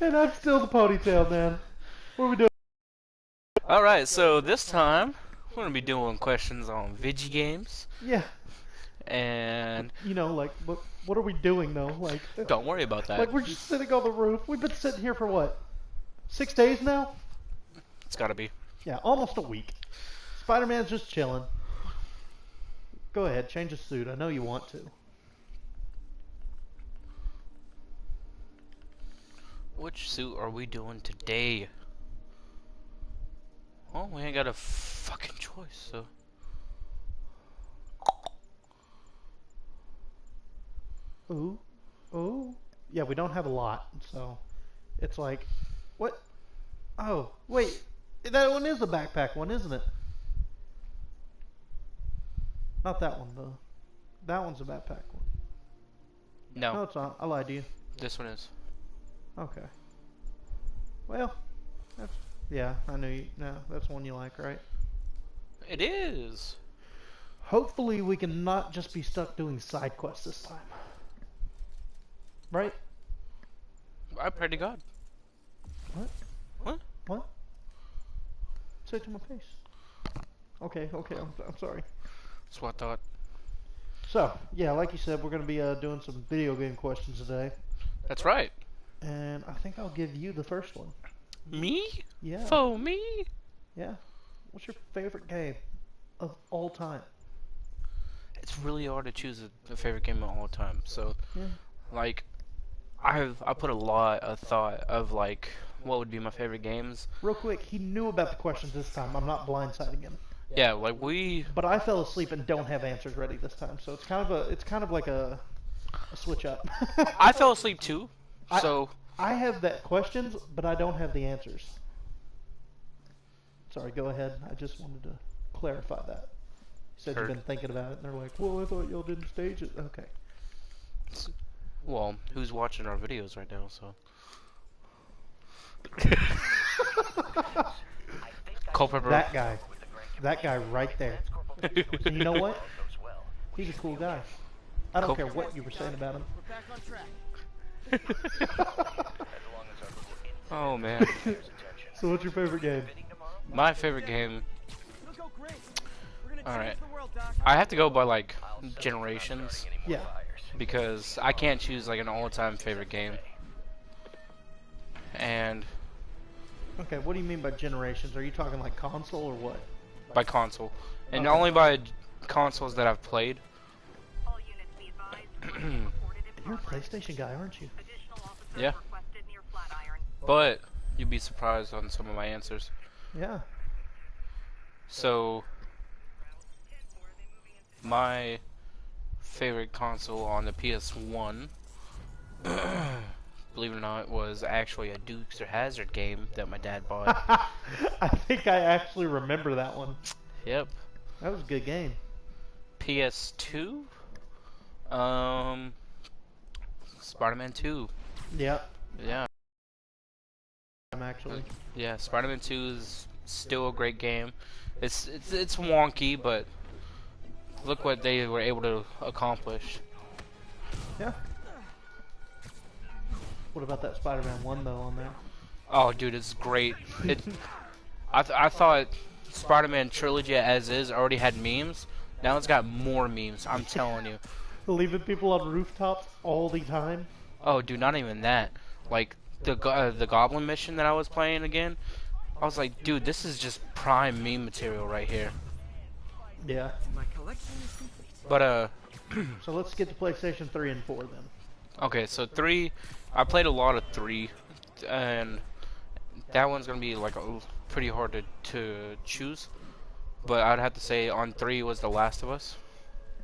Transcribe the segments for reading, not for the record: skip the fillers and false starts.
And I'm still the Ponytail, man. What are we doing? Alright, so this time we're gonna be doing questions on video games. Yeah, And like what are we doing though? don't worry about that. Like we're just sitting on the roof. We've been sitting here for what? 6 days now? It's gotta be. Yeah, almost a week. Spider-Man's just chilling. Go ahead, change the suit. I know you want to. Which suit are we doing today? Well, we ain't got a fucking choice, so. Ooh, ooh. Yeah, we don't have a lot, so it's like, what? Oh, wait. That one is a backpack one, isn't it? Not that one, though. That one's a backpack one. No, No, it's not. I lied to you. this one is. Okay. Well, that's yeah. I knew you. No, that's one you like, right? It is! Hopefully, we can not just be stuck doing side quests this time. Right? I pray to God. What? What? What? Say it to my face. Okay. Okay. I'm sorry. That's what I thought. So yeah, like you said, we're gonna be doing some video game questions today, That's right. and I think I'll give you the first one. Me? Yeah. For me? Yeah. What's your favorite game of all time? It's really hard to choose a favorite game of all time. So, Yeah. like, I put a lot of thought of like what would be my favorite games. Real quick, he knew about the questions this time. I'm not blindsiding him. Yeah, like we. But I fell asleep and don't have answers ready this time, so it's kind of like a switch up. I fell asleep too. I So I have that questions, but I don't have the answers. Sorry, go ahead. I just wanted to clarify that. You said you've heard. been thinking about it, and they're like, "Well, I thought y'all didn't stage it." Okay. Well, who's watching our videos right now? So culprit. That guy. That guy right there. And you know what? He's a cool guy. I don't care what you were saying about him. Oh man, So what's your favorite game? my favorite game. All right, I have to go by like generations Yeah. because I can't choose like an all-time favorite game. And Okay, what do you mean by generations? Are you talking like console or what? by console, and Okay. only by consoles that I've played. You're a PlayStation guy, aren't you? Yeah, but you'd be surprised on some of my answers. Yeah. So my favorite console on the PS1, believe it or not, was actually a Dukes or Hazard game that my dad bought. I think I actually remember that one. Yep. That was a good game. PS2, Spider-Man 2. Yeah, Yeah, I'm actually. yeah. Spider-Man 2 is still a great game. It's wonky, but look what they were able to accomplish. Yeah. What about that Spider-Man 1 though on there? Oh, dude, it's great. It. I thought Spider-Man trilogy as is already had memes. Now it's got more memes. I'm telling you. Leaving people on rooftops all the time. Oh, dude, not even that. Like the Goblin mission that I was playing again. I was like, dude, this is just prime meme material right here. Yeah. But So let's get to PlayStation 3 and 4 then. okay, so 3, I played a lot of 3, and that one's gonna be like pretty hard to choose. But I'd have to say on 3 was The Last of Us.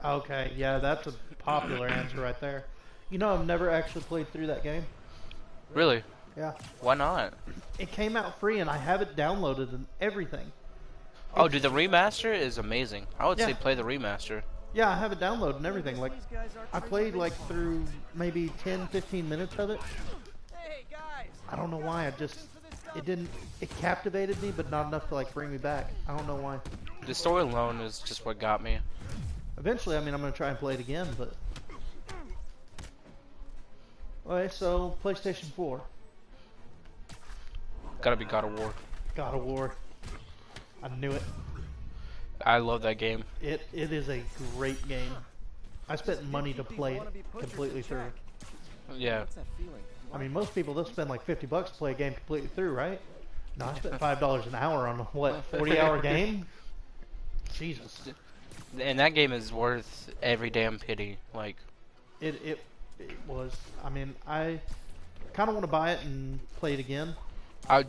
Okay, yeah, that's a popular answer right there. You know, I've never actually played through that game. Really? Yeah. Why not? It came out free and I have it downloaded and everything. Oh, dude, the remaster is amazing. I would say Yeah. play the remaster. Yeah, I have it downloaded and everything. Like, I played like through maybe 10, 15 minutes of it. I don't know why. It captivated me, but not enough to like bring me back. I don't know why. The story alone is just what got me. Eventually, I mean, I'm gonna try and play it again, but. Okay, so PlayStation 4. Gotta be God of War. God of War. I knew it. I love that game. It is a great game. I spent money to play it completely through. Yeah. I mean, most people they'll spend like $50 to play a game completely through, right? No, I spent $5 an hour on a, what, 40-hour game? Jesus. And that game is worth every damn penny. Like, It was. I mean, I kind of want to buy it and play it again.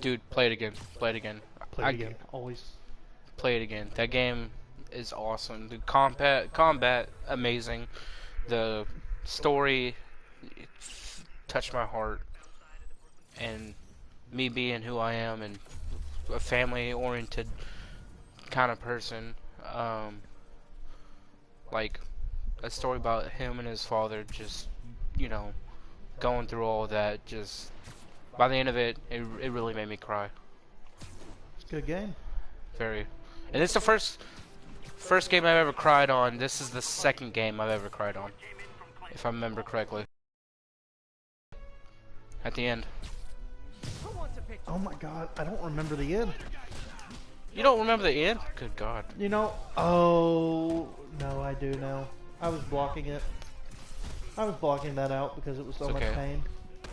dude, play it again. Play it again. Play it again, always. Play it again. That game is awesome. The combat, amazing. The story touched my heart. And me being who I am and a family-oriented kind of person, like a story about him and his father just, you know, going through all of that, just by the end of it, it really made me cry. It's a good game. Very. And it's the first game I've ever cried on. This is the second game I've ever cried on, if I remember correctly. At the end. Oh my god, I don't remember the end. You don't remember the end? Good God. You know, oh, no, I do now. I was blocking it. I was blocking that out because it was so much pain.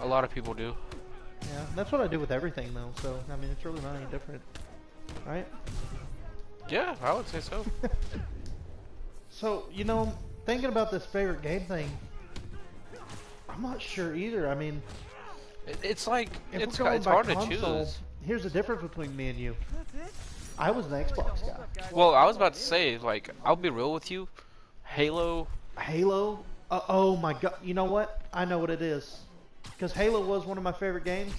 A lot of people do. Yeah, that's what I do with everything though, so, I mean, it's really not any different. Right? Yeah, I would say so. So, you know, thinking about this favorite game thing, I'm not sure either. I mean, it's like, it's hard to console, choose. Here's the difference between me and you. I was an Xbox guy. Well, I was about to say, like, I'll be real with you. Halo. Oh my god. You know what? I know what it is. Because Halo was one of my favorite games.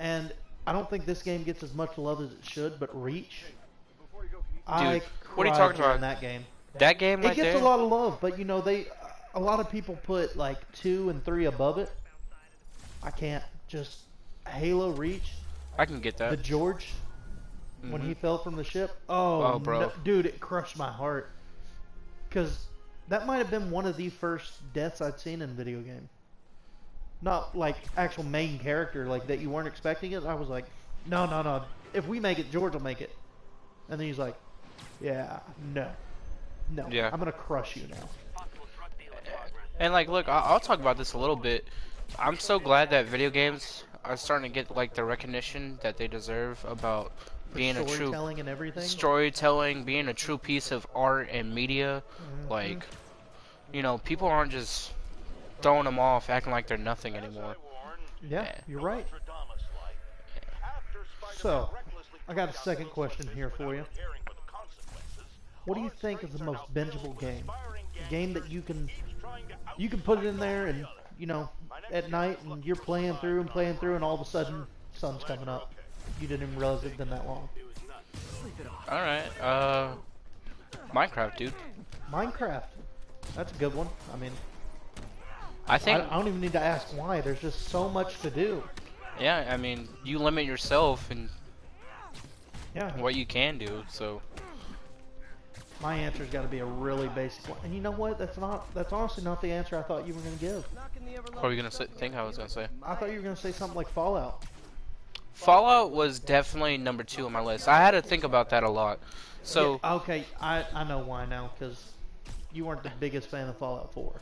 And I don't think this game gets as much love as it should, but Reach. Dude, what are you talking about? In that game. That game right there? It gets a lot of love, but you know, a lot of people put like 2 and 3 above it. I can't. Just Halo Reach. I can get that. The George, when he fell from the ship. Oh, bro. No, dude, it crushed my heart. Because that might have been one of the first deaths I'd seen in a video game. Not like actual main character, like that you weren't expecting it. I was like, no. If we make it, George will make it. And then he's like, yeah, no. Yeah. I'm going to crush you now. And like, look, I'll talk about this a little bit. I'm so glad that video games are starting to get like the recognition that they deserve about being a true storytelling and everything. Storytelling, being a true piece of art and media. Like, you know, people aren't just throwing them off, acting like they're nothing anymore. Yeah, you're right. So, I got a second question here for you. What do you think is the most bingeable game? A game that you can put it in there and, you know, at night and you're playing through and all of a sudden sun's coming up. You didn't even realize it'd been that long. Alright, Minecraft, dude. Minecraft. That's a good one. I mean, I don't even need to ask why. There's just so much to do. Yeah, I mean, you limit yourself and yeah, what you can do, so my answer's got to be a really basic one. And you know what? That's honestly not the answer I thought you were going to give. What were you going to think I was going to say? I thought you were going to say something like Fallout. Fallout was definitely number 2 on my list. I had to think about that a lot. So yeah, okay, I know why now, because you weren't the biggest fan of Fallout 4.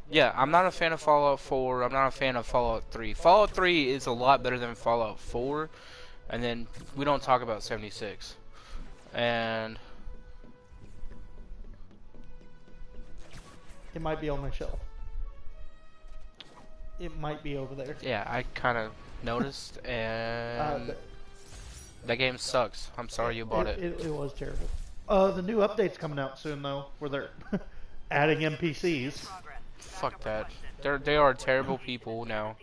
Yeah, I'm not a fan of Fallout 4. I'm not a fan of Fallout 3. Fallout 3 is a lot better than Fallout 4. And then we don't talk about 76. And it might be on my shelf. It might be over there. Yeah, I kind of noticed, and that game sucks. I'm sorry you bought it. It was terrible. The new update's coming out soon, though, where they're adding NPCs. Fuck that. They are terrible people now.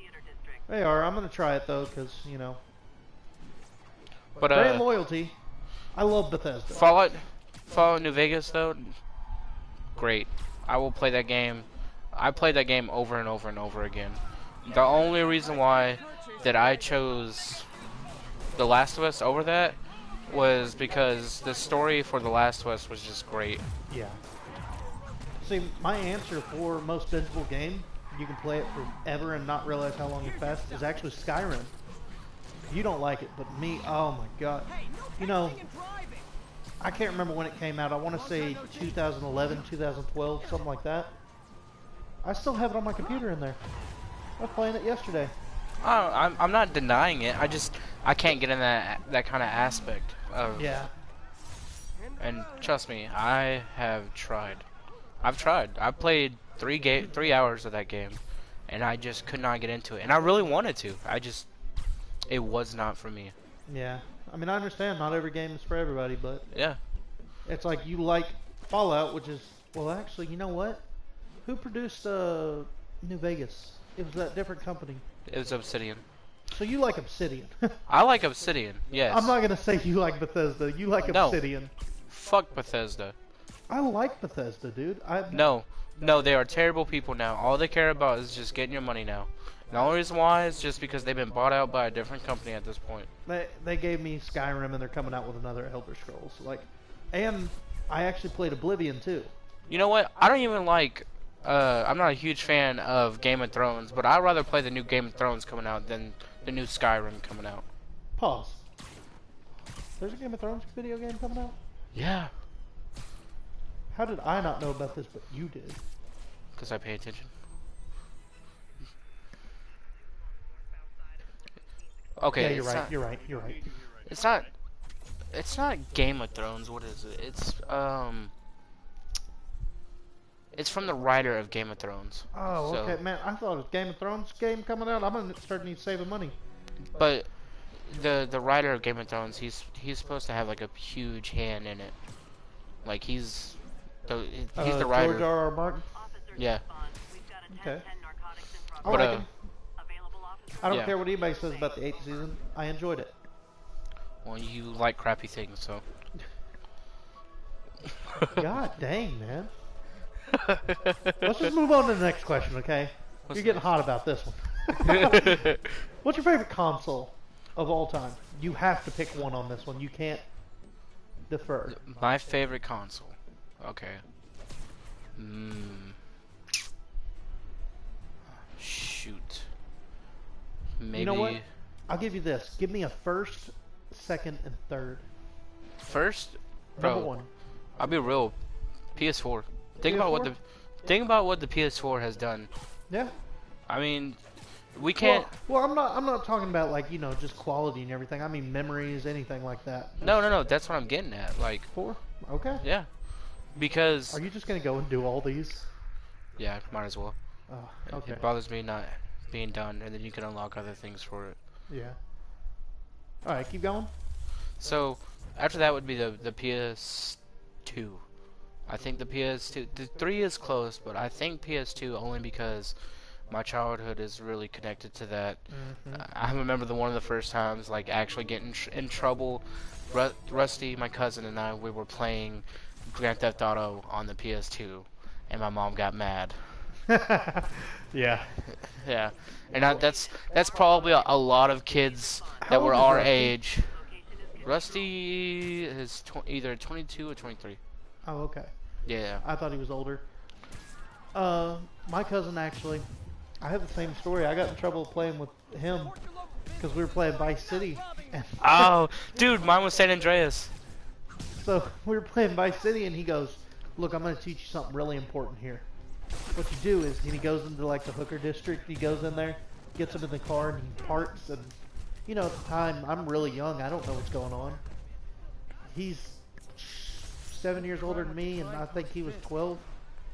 They are. I'm gonna try it though, because you know. But brand loyalty. I love Bethesda. Fallout New Vegas though, great. I will play that game. I played that game over and over and over again. The only reason why that I chose The Last of Us over that was because the story for The Last of Us was just great. Yeah. See, my answer for most bingeable game, you can play it forever and not realize how long you passed, is actually Skyrim. You don't like it, but me, oh my god. You know, I can't remember when it came out. I want to say 2011, 2012, something like that. I still have it on my computer in there. I was playing it yesterday. Oh, I'm not denying it. I can't get in that kind of aspect of. Yeah. And trust me, I have tried. I've tried. I played 3 hours of that game, and I just could not get into it. And I really wanted to. It was not for me. Yeah. I mean, I understand not every game is for everybody, but yeah, it's like you like Fallout, which is, well, actually, you know what? Who produced New Vegas? It was that different company. It was Obsidian. So you like Obsidian? I like Obsidian. Yes. I'm not gonna say you like Bethesda. You like Obsidian. Fuck Bethesda. I like Bethesda, dude. No, they are terrible people now. All they care about is just getting your money now. And the only reason why is just because they've been bought out by a different company at this point. They gave me Skyrim, and they're coming out with another Elder Scrolls. And I actually played Oblivion too. You know what? I don't even like. I'm not a huge fan of Game of Thrones, but I'd rather play the new Game of Thrones coming out than the new Skyrim coming out. Pause. There's a Game of Thrones video game coming out? Yeah. How did I not know about this, but you did? Because I pay attention. Okay. Yeah, you're right. It's not Game of Thrones. What is it? It's from the writer of Game of Thrones. Oh, okay, man. I thought it was Game of Thrones game coming out. I'm gonna start need saving money. But the writer of Game of Thrones, he's supposed to have like a huge hand in it. Like he's the writer. George R.R. Martin. Yeah. Okay. But, like him. I don't yeah. care what anybody says about the 8th season. I enjoyed it. Well, you like crappy things, so. God dang, man. Let's just move on to the next question, okay? You're getting hot about this one. What's your favorite console of all time? You have to pick one on this one. You can't defer. My favorite console. Okay. Shoot. Maybe. You know what? I'll give you this. Give me a first, second, and third. First, bro, number one. I'll be real. PS4. Think about what the PS4 has done. Yeah. I mean, we can't. Well, I'm not talking about like just quality and everything. I mean memories, anything like that. No. That's what I'm getting at. Like 4. Okay. Yeah. Because. Are you just gonna go and do all these? Yeah, might as well. Oh, okay. It bothers me not being done, and then you can unlock other things for it. Yeah. All right, keep going. So after that would be the PS2. I think the PS2, the 3 is close, but I think PS2 only because my childhood is really connected to that. I remember one of the first times, like, actually getting in trouble. Rusty, my cousin, and I, we were playing Grand Theft Auto on the PS2, and my mom got mad. Yeah. Yeah, and that's probably a lot of kids that were our age. Rusty is either 22 or 23. Oh, okay. Yeah. I thought he was older. My cousin actually, I have the same story. I got in trouble playing with him because we were playing Vice City. Oh, dude, mine was San Andreas. So we were playing Vice City, and he goes, "Look, I'm going to teach you something really important here. What you do is," and he goes into like the hooker district. He goes in there, gets him in the car, and he parks. And at the time, I'm really young. I don't know what's going on. He's 7 years older than me, and I think he was 12,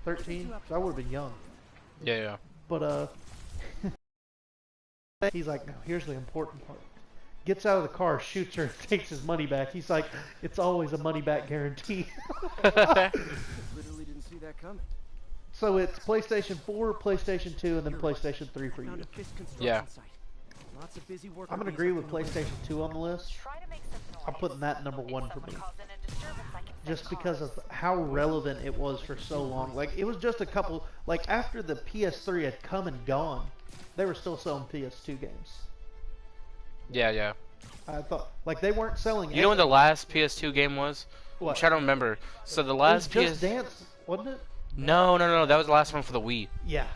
13, so I would have been young. Yeah. But he's like, "No, here's the important part." Gets out of the car, shoots her, and takes his money back. He's like, "It's always a money back guarantee." Literally didn't see that coming. So it's PlayStation 4, PlayStation 2, and then PlayStation 3 for you. Yeah. I'm gonna agree with PlayStation 2 on the list. I'm putting that number 1 for me. Just because of how relevant it was for so long. Like, it was just a couple, like, after the PS3 had come and gone, they were still selling PS2 games. Yeah. I thought, like, they weren't selling. You know when the last PS2 game was? What? I'm trying to remember. So the last it was Just Dance, wasn't it? No. That was the last one for the Wii. Yeah.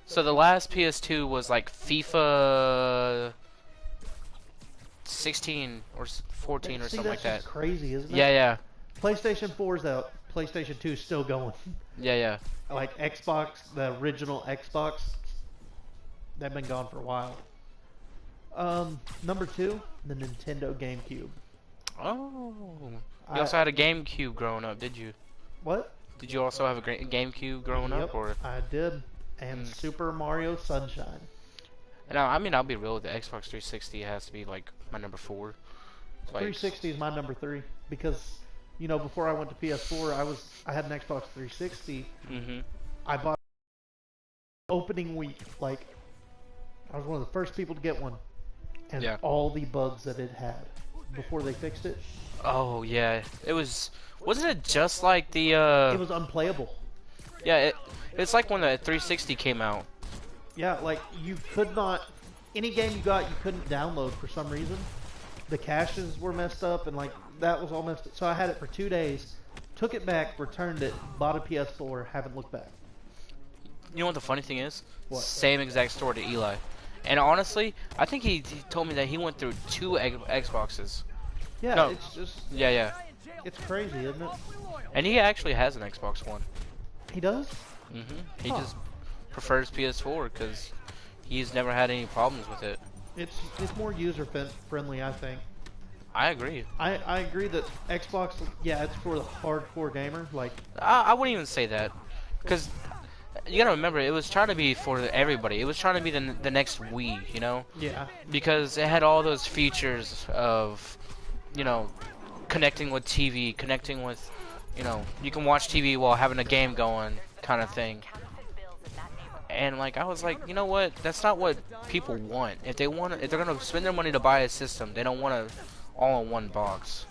So the last PS2 was like FIFA 16 or 14 or See, something like that's that. just crazy, isn't it? Yeah, yeah, PlayStation 4's out. PlayStation 2's still going. yeah, yeah. Like Xbox, the original Xbox, they've been gone for a while. Number 2, the Nintendo GameCube. Oh, you also had a GameCube growing up, did you? What? Did you also have a GameCube growing Yep, up, or? I did. And Super Mario Sunshine. And I mean, I'll be real. The Xbox 360 has to be like my number 4. Like, 360 is my number 3 because, you know, before I went to PS4, I had an Xbox 360. I bought opening week. Like, I was one of the first people to get one, and Yeah. all the bugs that it had before they fixed it. Oh yeah, it was. Wasn't it just like the? It was unplayable. Yeah, it's like when the 360 came out. Yeah, like you could not. Any game you got, you couldn't download for some reason. The caches were messed up, and like that was all messed up. So I had it for 2 days, took it back, returned it, bought a PS4, haven't looked back. You know what the funny thing is? What? Same exact story to Eli. And honestly, I think he told me that he went through 2 Xboxes. Yeah, No. it's just, Yeah, yeah. it's crazy, isn't it? And he actually has an Xbox One. He does? He Huh. just prefers PS4 because he's never had any problems with it. It's more user friendly, I think. I agree. I agree that Xbox, yeah, it's for the hardcore gamer. Like, I wouldn't even say that, because you gotta remember, it was trying to be for everybody. It was trying to be the next Wii, you know? yeah, Because it had all those features of, you know, connecting with TV, connecting with, you know, you can watch TV while having a game going, kind of thing. And like, I was like, you know what? That's not what people want. If they're gonna spend their money to buy a system, they don't want it all in one box.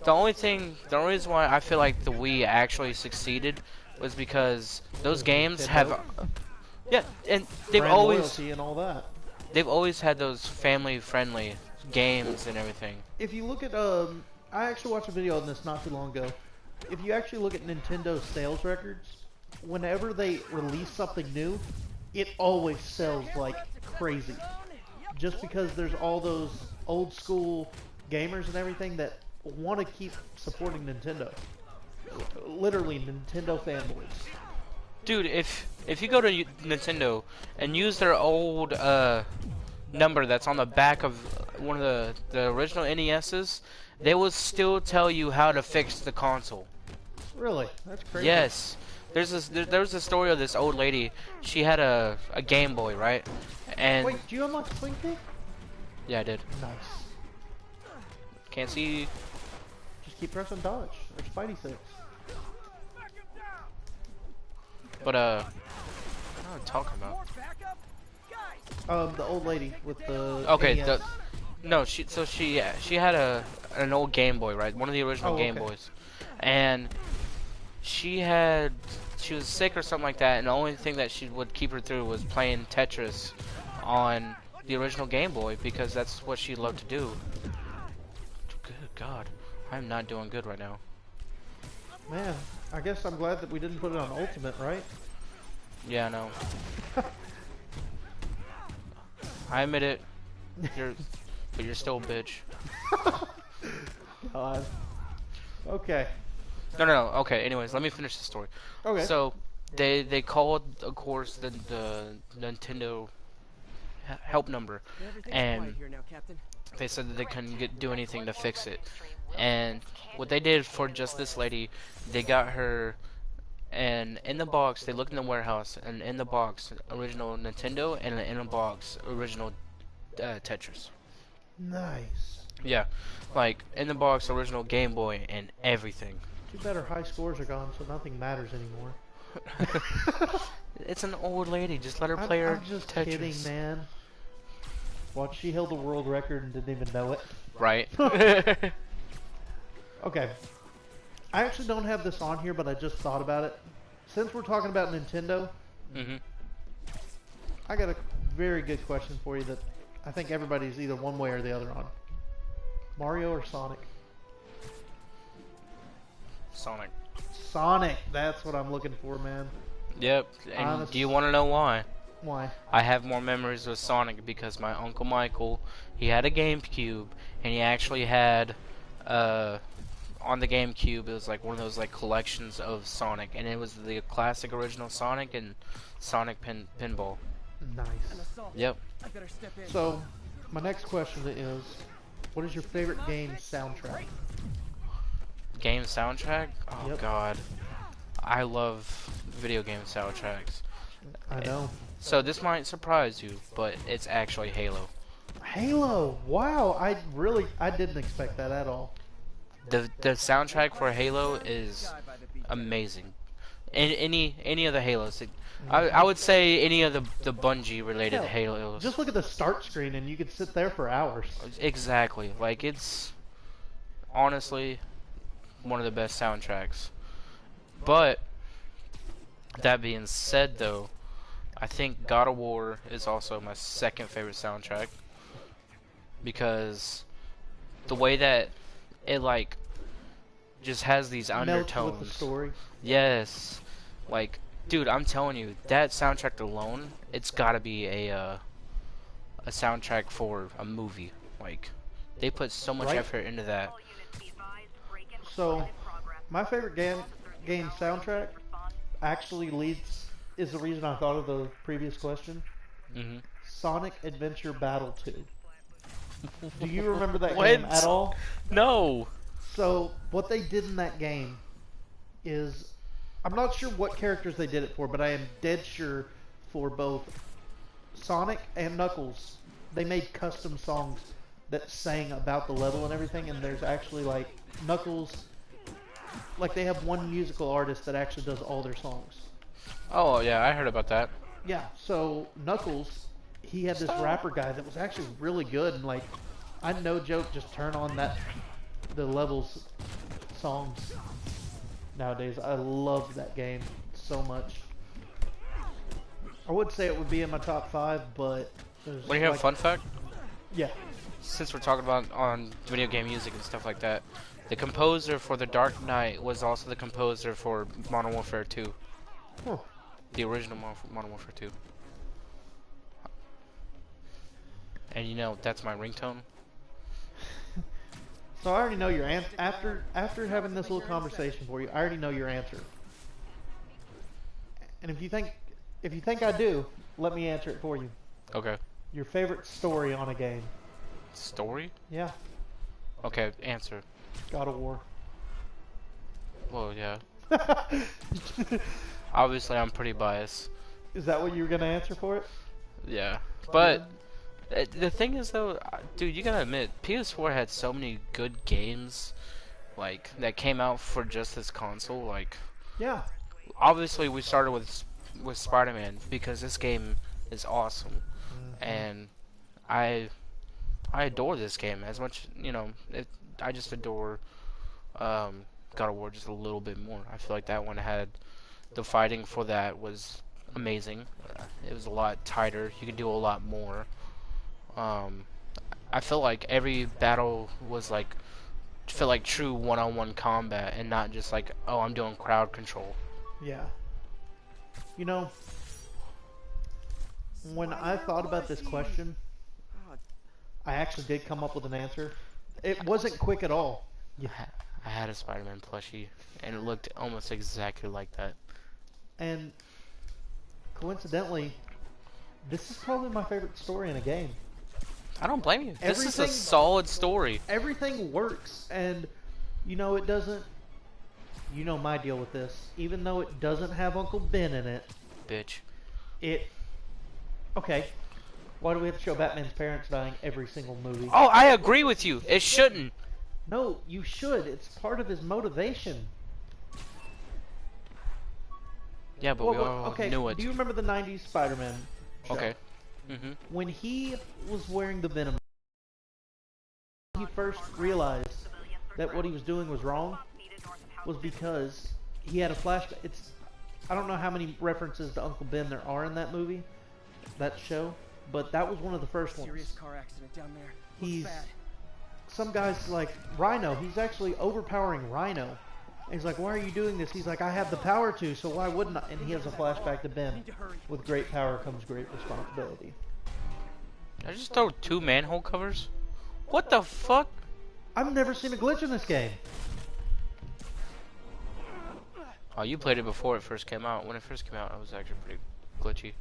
The only reason why I feel like the Wii actually succeeded was because those games have, yeah, and they've brand always loyalty and all that. had those family-friendly games and everything. If you look at, I actually watched a video on this not too long ago. If you actually look at Nintendo's sales records, whenever they release something new, it always sells like crazy. Just because there's all those old school gamers and everything that want to keep supporting Nintendo. Literally Nintendo fanboys. Dude, if you go to Nintendo and use their old number that's on the back of one of the original NESs, they will still tell you how to fix the console. Really? That's crazy. Yes. There was a story of this old lady. She had a Game Boy, right? And Wait, do you unlock the swing kick? yeah, I did. Nice. Can't see. Just keep pressing dodge. Or Spidey sense. But what am I talking about? The old lady with the Okay, NES. no, she had an old Game Boy, right? One of the original Game okay. Boys, and she was sick or something like that, and the only thing that she would keep her through was playing Tetris on the original Game Boy because that's what she loved to do. Good God, I'm not doing good right now. Man, I guess I'm glad that we didn't put it on Ultimate, right? Yeah, I know. I admit it. But you're still a bitch. God. Okay. No. Okay. Anyways, let me finish the story. Okay. So they called, of course, the Nintendo help number, and they said that they couldn't do anything to fix it. And what they did for just this lady, they got her, and in the box, they looked in the warehouse, and in the box, original Nintendo, and in a box, original Tetris. Nice. Yeah, like in the box, original Game Boy, and everything. Too bad her high scores are gone, so nothing matters anymore. It's an old lady. Just let her play her I'm just Tetris. kidding, man. Watch, she held the world record and didn't even know it. Right. Okay. I actually don't have this on here, but I just thought about it. Since we're talking about Nintendo, I got a very good question for you that I think everybody's either one way or the other on. Mario or Sonic? Sonic. Sonic, that's what I'm looking for, man. Yep. And Honest- do you want to know why? Why? I have more memories with Sonic because my Uncle Michael, he had a GameCube, and he actually had, on the GameCube, it was like one of those like collections of Sonic, and it was the classic original Sonic and Sonic Pinball. Nice. Yep. So, my next question is, what is your favorite game soundtrack? Game soundtrack? Oh Yep. God, I love video game soundtracks. I know. So this might surprise you, but it's actually Halo. Halo. Wow, I didn't expect that at all. The soundtrack for Halo is amazing. Any of the Halos. I would say any of the Bungie related Hell, Halos. Just look at the start screen and you could sit there for hours. Exactly. Like, it's honestly one of the best soundtracks. But that being said, though, I think God of War is also my second favorite soundtrack because the way that it like just has these undertones. Melts with the story. Yes, like, dude, I'm telling you, that soundtrack alone, it's gotta be a soundtrack for a movie. Like, they put so much effort into that. So, my favorite game soundtrack actually is the reason I thought of the previous question. Mm-hmm. Sonic Adventure Battle 2. Do you remember that What? game at all? No. So, what they did in that game is, I'm not sure what characters they did it for, but I am dead sure for both Sonic and Knuckles, they made custom songs that sang about the level and everything, and there's actually, like, Knuckles, like, they have one musical artist that actually does all their songs. Oh, yeah, I heard about that. Yeah, so Knuckles, he had this rapper guy that was actually really good, and, like, I no joke just turn on the levels songs nowadays. I love that game so much. I would say it would be in my top 5, but there's, Want to hear a fun fact? Yeah. Since we're talking about on video game music and stuff like that, the composer for The Dark Knight was also the composer for Modern Warfare 2. Huh. The original Modern Warfare 2. And you know, that's my ringtone. So I already know your answer. After having this little conversation for you, I already know your answer. And if you think I do, let me answer it for you. Okay. Your favorite story on a game? Story? Yeah. Okay, answer. God of War. Well, yeah. Obviously, I'm pretty biased. Is that what you were gonna answer for it? Yeah. But the thing is, though, dude, you gotta admit, PS4 had so many good games, like, that came out for just this console. Like, Yeah. obviously, we started with Spider-Man because this game is awesome, and I adore this game as much. You know, I just adore God of War just a little bit more. I feel like that one had the fighting for that was amazing. It was a lot tighter. You could do a lot more. I feel like every battle was like true one-on-one combat and not just like, oh, I'm doing crowd control. Yeah. You know, when I thought about this question, I actually did come up with an answer. It wasn't quick at all. Yeah. I had a Spider-Man plushie, and it looked almost exactly like that. And coincidentally, this is probably my favorite story in a game. I don't blame you. This is a Everything- solid story. Everything works, and you know it doesn't. You know my deal with this. Even though it doesn't have Uncle Ben in it, Bitch. Okay. Why do we have to show Batman's parents dying every single movie? Oh, I agree with you. It shouldn't. No, you should. It's part of his motivation. Yeah, but we all okay, knew it. do you remember the 90s Spider-Man show? Okay. Mhm. When he was wearing the Venom, he first realized that what he was doing was wrong was because he had a flashback. I don't know how many references to Uncle Ben there are in that movie, that show, but that was one of the first ones. Serious car accident down there. He's some guys like Rhino. He's actually overpowering Rhino He's like, why are you doing this? He's like, I have the power to, so why wouldn't I? And he has a flashback to Ben. With great power comes great responsibility. I just throw 2 manhole covers? What the fuck? I've never seen a glitch in this game. Oh, you played it before it first came out. When it first came out, it was actually pretty glitchy.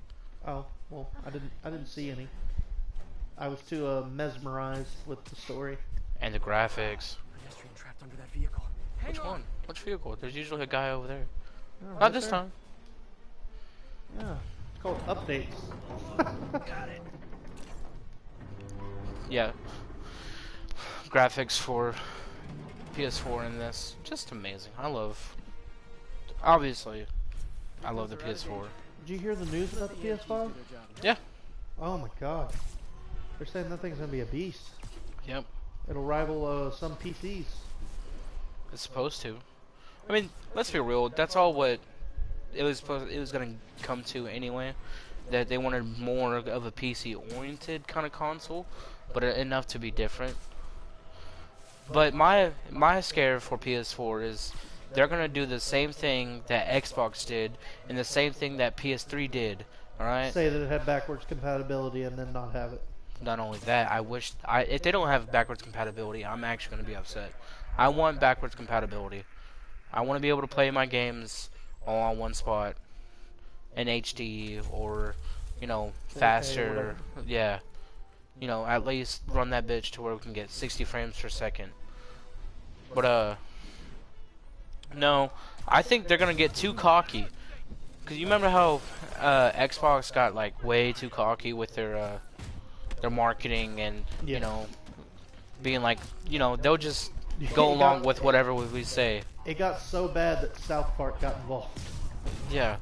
Oh, well, I didn't see any. I was too mesmerized with the story. And the graphics. Pedestrian trapped under that vehicle. Which one? Which vehicle? There's usually a guy over there. Oh, Not right this there. time. Yeah, it's called updates. Got it. Yeah. Graphics for PS4 in this, just amazing. Obviously, I love the PS4. Did you hear the news about the PS5? Yeah. Oh my god. They're saying that thing's gonna be a beast. Yep. It'll rival some PCs. It's supposed to. I mean, let's be real. That's all what it was gonna come to anyway. That they wanted more of a PC-oriented kind of console, but enough to be different. But my scare for PS4 is they're gonna do the same thing that Xbox did and the same thing that PS3 did. All right. Say that it had backwards compatibility and then not have it. Not only that, if they don't have backwards compatibility, I'm actually gonna be upset. I want backwards compatibility. I want to be able to play my games all on one spot in HD or, you know, faster. Yeah. You know, at least run that bitch to where we can get 60 frames per second. But, no, I think they're gonna get too cocky. Cause you remember how Xbox got like way too cocky with their marketing and you know being like they'll just go along with whatever we say. It got so bad that South Park got involved. Yeah.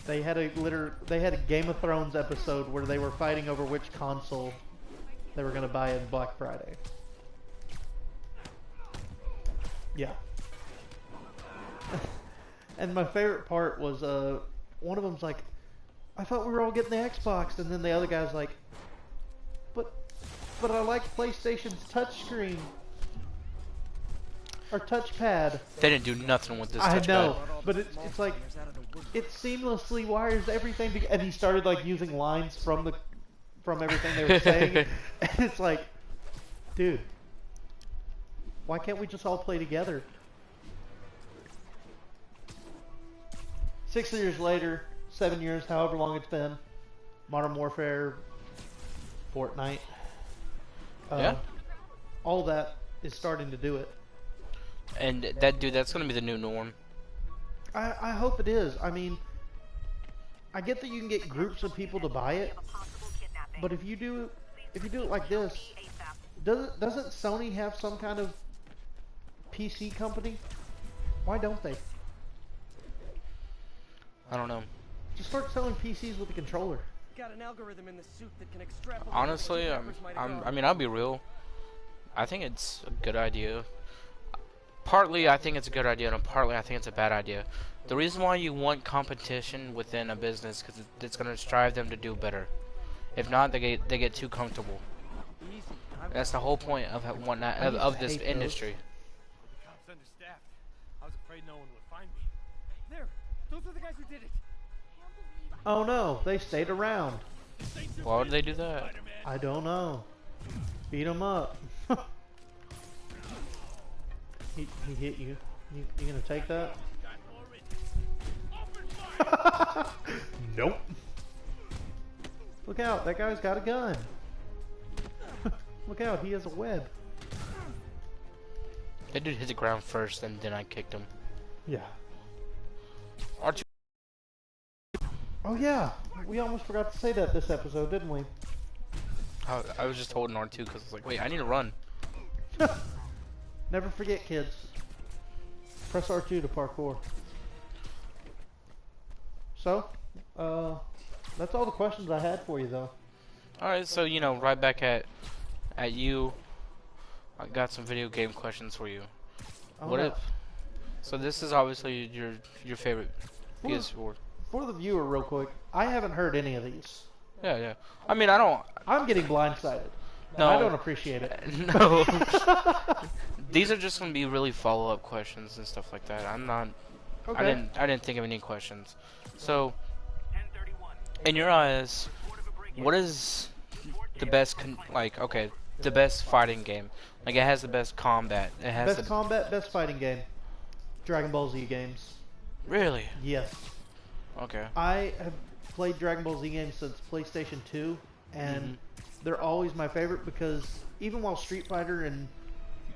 They had a Game of Thrones episode where they were fighting over which console they were gonna buy in Black Friday. Yeah. And my favorite part was one of them's like, I thought we were all getting the Xbox, and then the other guy's like, but I like PlayStation's touchscreen or touchpad. They didn't do nothing with this touchpad. I know, but it's like it seamlessly wires everything, and he started like using lines from everything they were saying, and it's like, dude, why can't we just all play together? 6 years later, 7 years, however long it's been, Modern Warfare, Fortnite, yeah, all that is starting to do it. And that's gonna be the new norm. I hope it is. I mean, I get that you can get groups of people to buy it, but if you do it like this, doesn't Sony have some kind of PC company? Why don't they? I don't know. Just start selling PCs with a controller. Got an algorithm in the suit that can extrapolate. Honestly, I mean, I'll be real. I think it's a good idea. Partly, I think it's a good idea, and partly, I think it's a bad idea. The reason why you want competition within a business because it's going to strive them to do better. If not, they get too comfortable. That's the whole point of this industry. The cops understaffed. I was afraid no one would find me. There, those are the guys who did it. Oh no, they stayed around. Why would they do that? I don't know. Beat him up. he hit you. You gonna take that? Nope. Look out, that guy's got a gun. Look out, he has a web. That dude hit the ground first, and then I kicked him. Yeah. R2. Oh yeah, we almost forgot to say that this episode, didn't we? I was just holding R2 because I was like, wait, I need to run. Never forget, kids. Press R2 to parkour. So, that's all the questions I had for you, though. Alright, so, right back at you. I got some video game questions for you. Oh, What no. if... So this is obviously your favorite PS4. For the viewer, real quick, I haven't heard any of these. Yeah. I mean, I don't... I'm getting blindsided. No. I don't appreciate it. No. these are just gonna be really follow-up questions and stuff like that. I'm not. Okay. I didn't think of any questions. So, in your eyes, what is the best okay, the best fighting game? Like it has the best combat. It has Best combat, best fighting game. Dragon Ball Z games. Really? Yes. Okay. I have played Dragon Ball Z games since PlayStation 2, and they're always my favorite because even while Street Fighter and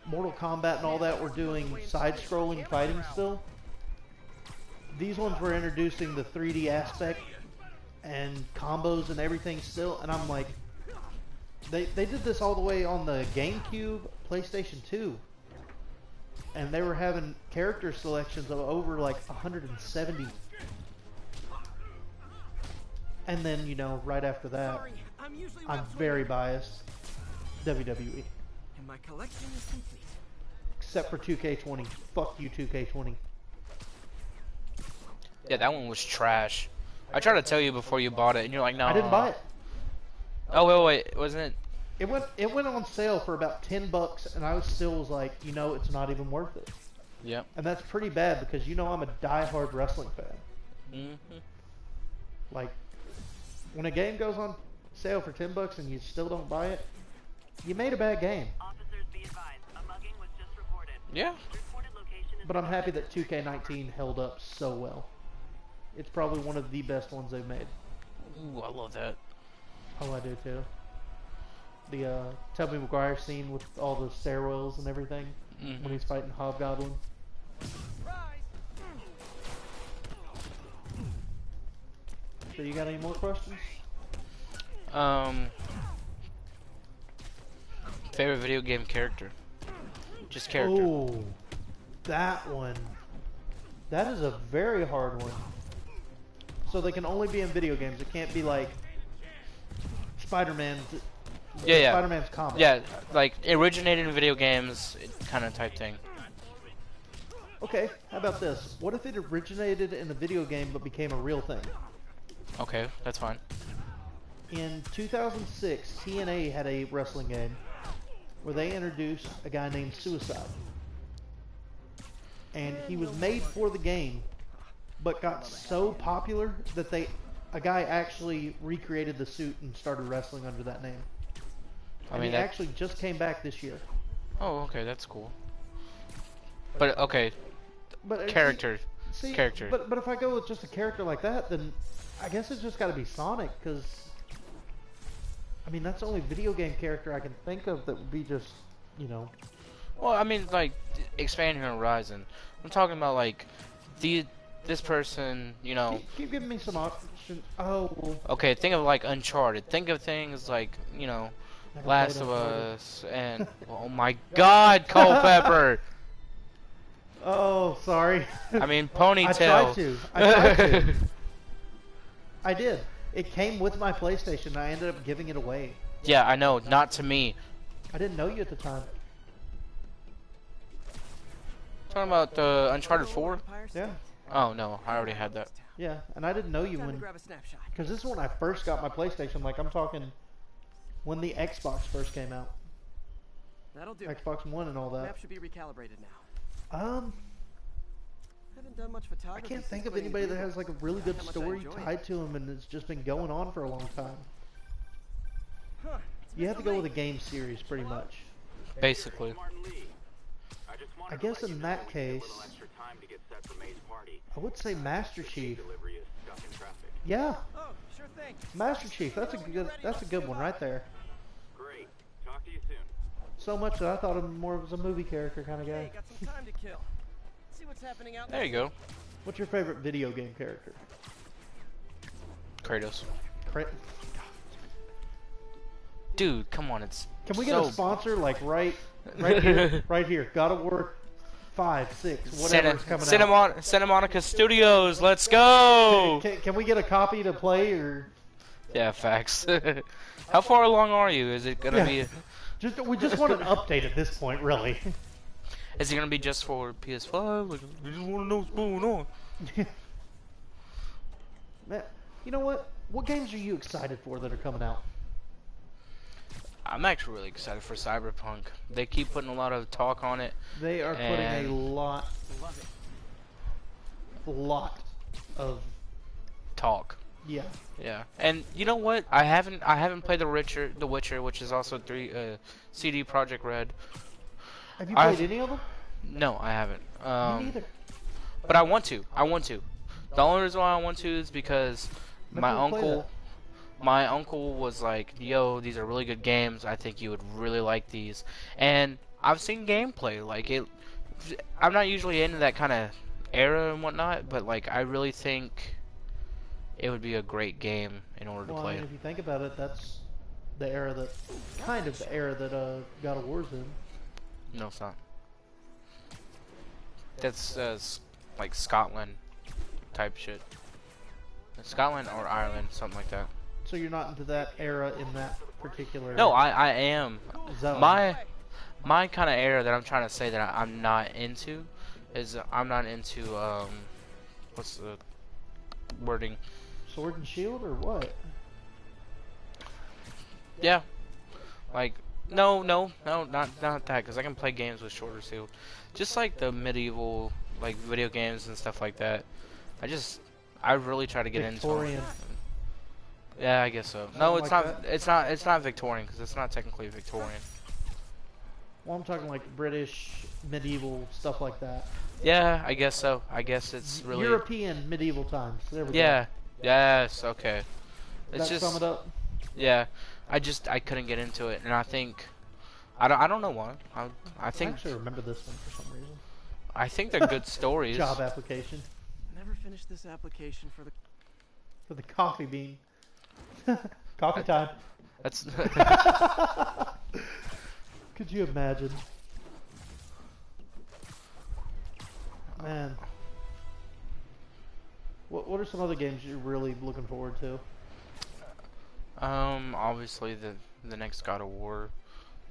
Mortal Kombat and all that were doing side-scrolling fighting still, these ones were introducing the 3D aspect and combos and everything still, and I'm like, they did this all the way on the GameCube, PlayStation 2, and they were having character selections of over like 170. And then, you know, right after that, I'm very biased. WWE. And my collection is complete. Except for 2K20. Fuck you, 2K20. Yeah, that one was trash. I tried to tell you before you bought it, and you're like, no. I didn't buy it. Oh, wait, wasn't it? It went on sale for about $10, and I still was like, you know, it's not even worth it. Yep. And that's pretty bad because, you know, I'm a die-hard wrestling fan. Mm-hmm. Like, when a game goes on sale for $10 and you still don't buy it, you made a bad game. Officers be advised, a mugging was just reported. Yeah. Reported location is But I'm happy that 2K19 held up so well. It's probably one of the best ones they've made. Ooh, I love that. Oh, I do too. The Tobey Maguire scene with all the stairwells and everything when he's fighting Hobgoblin. So you got any more questions? Favorite video game character? Just character. Oh, that one. That is a very hard one. So they can only be in video games. It can't be like Spider-Man. Yeah. Spider-Man's comic. Yeah, like originated in video games, kind of type thing. Okay, how about this? What if it originated in a video game but became a real thing? Okay, that's fine. In 2006, TNA had a wrestling game where they introduced a guy named Suicide. And he was made for the game, but got so popular that a guy actually recreated the suit and started wrestling under that name. And he actually just came back this year. Oh, okay, that's cool. But okay, But character. Character. But if I go with just a character like that, then I guess it's just got to be Sonic, because I mean that's the only video game character I can think of that would be just, you know. Well, I mean, like, expand your horizon. I'm talking about, like, this person, you know. Keep giving me some options. Oh. Well, okay, think of, like, Uncharted. Think of things like, you know, Last of Us and... oh, my God, Culpepper! Oh, sorry. I mean, Ponytail. I tried to. I did. It came with my PlayStation, and I ended up giving it away. Yeah, I know. Not to me. I didn't know you at the time. Talking about the Uncharted 4? Yeah. Oh, no. I already had that. Yeah, and I didn't know you when... Because this is when I first got my PlayStation. Like, I'm talking when the Xbox first came out. That'll do. Xbox One and all that. Map should be recalibrated now. Haven't done much I photography. can't think of anybody that has like a really good story tied to him and it's just been going on for a long time. Huh. You have to go with a game series pretty much. Basically. I guess in that case, I would say Master Chief. Yeah, Oh, sure thing. Master Chief. That's a good one right there. Great. Talk to you soon. So much that I thought of him more as a movie character kind of guy. Hey, got some time to kill. See what's happening out There you go. What's your favorite video game character? Kratos. Cra- Dude, come on, it's Can we get a sponsor like right here, right here? God of War 5, 6, whatever's coming out. Santa Monica Studios, let's go! Can we get a copy to play or? Yeah, facts. How far along are you? Is it gonna be? We just want an update at this point, really. Is it gonna be just for PS5? Like, we just want to know what's going on. Man, you know what? What games are you excited for that are coming out? I'm actually really excited for Cyberpunk. They keep putting a lot of talk on it. They are putting a And- lot of Talk. yeah. Yeah, and you know what? I haven't played The Witcher, which is also CD Projekt Red. Have you played I've- any of them? No, I haven't. Me neither. But I want to. I want to. The only reason why I want to is because Maybe my we'll play uncle, that. my uncle was like, "Yo, these are really good games. I think you would really like these." And I've seen gameplay. Like it, I'm not usually into that kind of era and whatnot, but like I really think it would be a great game in order to Well, I play. mean, if you think about it, that's the era that God of War's in. No, it's not. That's like Scotland type shit. Scotland or Ireland, something like that. So you're not into that era in that particular. No, I am. zone. My kind of era that I'm trying to say that I'm not into is I'm not into what's the wording? Sword and Shield or what? Yeah, like no, not that, because I can play games with shorter shield. Just like the medieval like video games and stuff like that. I really try to get Victorian. into them. Yeah, I guess so. Something No, like it's not Victorian, because it's not technically Victorian. Well, I'm talking like British medieval stuff like that. Yeah, I guess so. I guess it's really European medieval times. There we yeah. go. Yes. Okay. Does It's that just sum it up? yeah. I couldn't get into it, and I think I don't know why. I I think actually remember this one for some reason. I think they're good stories. Job application Never finished this application for the. for the coffee bean. Coffee time. That's Could you imagine? Man. What are some other games you're really looking forward to? obviously the next God of War,